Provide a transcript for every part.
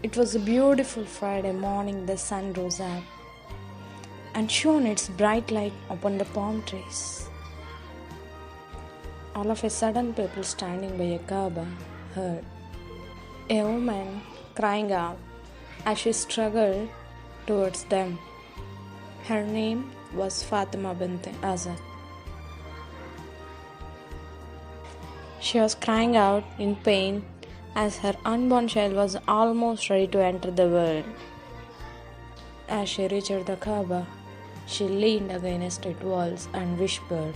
It was a beautiful Friday morning. The sun rose up and shone its bright light upon the palm trees. All of a sudden, people standing by a Kaaba heard a woman crying out as she struggled towards them. Her name was Fathima bint Azad. She was crying out in pain as her unborn child was almost ready to enter the world. As she reached the Kaaba, she leaned against its walls and whispered,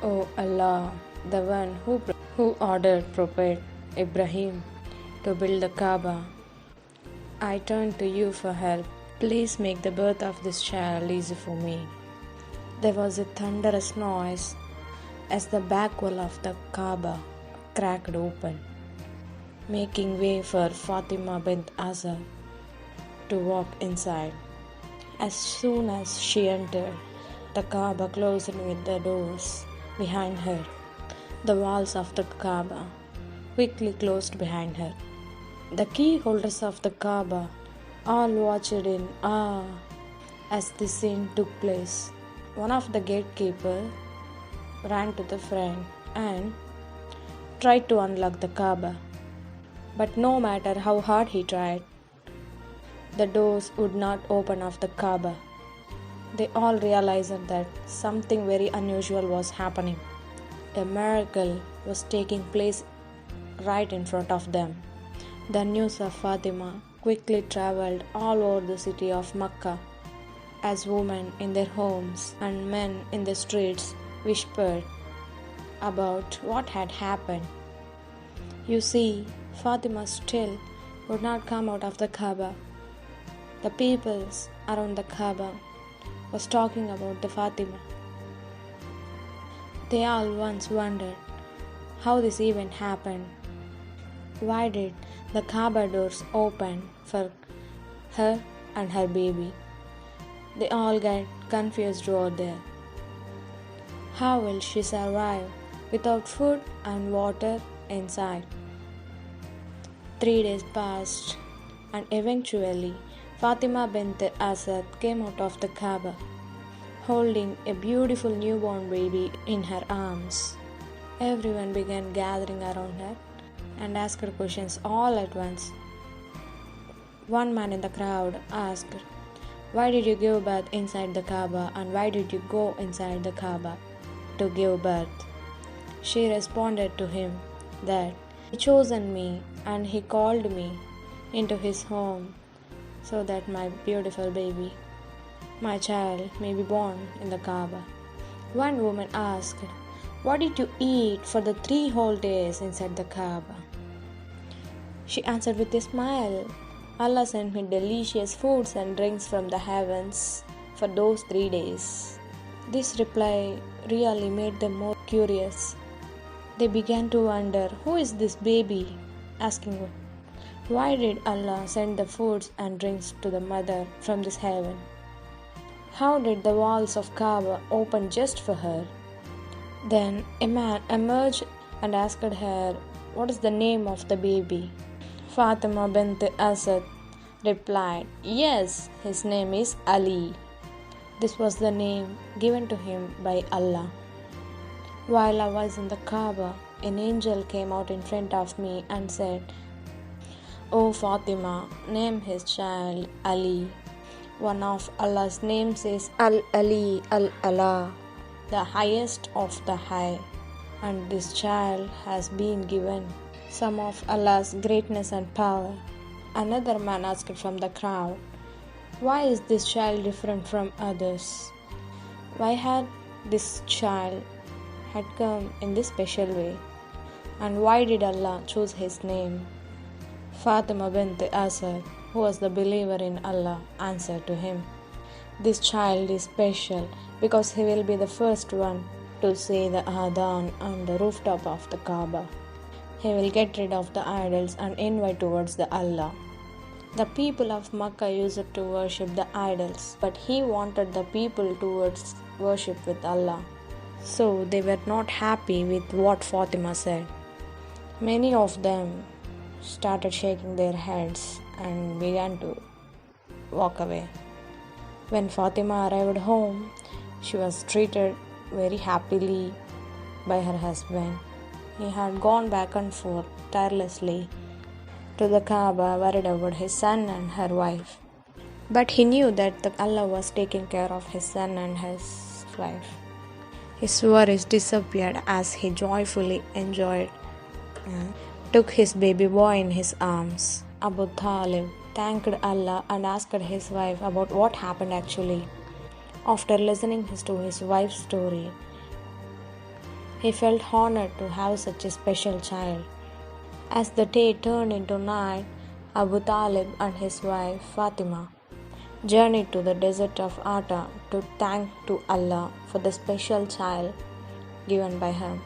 "O Allah, the one who ordered Prophet Ibrahim to build the Kaaba, I turn to you for help. Please make the birth of this child easy for me." There was a thunderous noise as the back wall of the Kaaba cracked open, making way for Fatima bint Azad to walk inside. As soon as she entered, the Kaaba closed with the doors behind her. The walls of the Kaaba quickly closed behind her. The key holders of the Kaaba all watched in awe as this scene took place. One of the gatekeepers ran to the front and tried to unlock the Kaaba, but no matter how hard he tried, the doors would not open of the Kaaba. They all realized that something very unusual was happening. A miracle was taking place right in front of them. The news of Fatima quickly traveled all over the city of Mecca, as women in their homes and men in the streets whispered about what had happened. You see, Fatima still would not come out of the Kaaba. The peoples around the Kaaba was talking about the Fatima. They all once wondered how this event happened. Why did the Kaaba doors open for her and her baby? They all get confused over there. How will she survive without food and water inside? 3 days passed, and eventually Fatima bint Asad came out of the Kaaba, holding a beautiful newborn baby in her arms. Everyone began gathering around her and asked questions all at once. One man in the crowd asked, "Why did you give birth inside the Kaaba, and why did you go inside the Kaaba to give birth?" She responded to him that he chosen me and he called me into his home so that my beautiful baby, my child, may be born in the Kaaba. One woman asked, "What did you eat for the 3 whole days inside the Kaaba?" She answered with a smile, "Allah sent me delicious foods and drinks from the heavens for those 3 days." This reply really made them more curious. They began to wonder, who is this baby? Asking, why did Allah send the foods and drinks to the mother from this heaven? How did the walls of Kaaba open just for her? Then a man emerged and asked her, "What is the name of the baby?" Fatima bint Asad replied, "Yes, his name is Ali." This was the name given to him by Allah. While I was in the Kaaba, an angel came out in front of me and said, "O Fatima, name his child Ali. One of Allah's names is Al-Ali, Al-Allah, the highest of the high, and this child has been given some of Allah's greatness and power." Another man asked from the crowd, "Why is this child different from others? Why had this child had come in this special way? And why did Allah choose his name?" Fatima bint Asad, who was the believer in Allah, answered to him, "This child is special because he will be the first one to say the adhan on the rooftop of the Kaaba. He will get rid of the idols and invite towards the Allah." The people of Makkah used to worship the idols, but he wanted the people towards worship with Allah. So they were not happy with what Fatima said. Many of them started shaking their heads and began to walk away. When Fatima arrived home, she was treated very happily by her husband. He had gone back and forth tirelessly to the Kaaba, worried about his son and her wife. But he knew that Allah was taking care of his son and his wife. His worries disappeared as he joyfully took his baby boy in his arms. Abu Talib thanked Allah and asked his wife about what happened actually. After listening to his wife's story, he felt honored to have such a special child. As the day turned into night, Abu Talib and his wife Fathima journeyed to the desert of Ata to thank to Allah for the special child given by him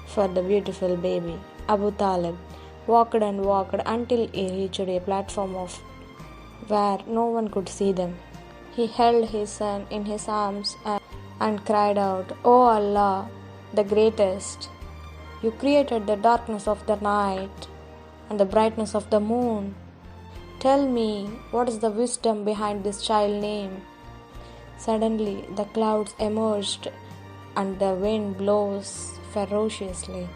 for the beautiful baby. Abu Talib walked and walked until he reached a platform where no one could see them. He held his son in his arms and cried out, "O Allah, the greatest! You created the darkness of the night and the brightness of the moon. Tell me, what is the wisdom behind this child name?" Suddenly, the clouds emerged and the wind blows ferociously.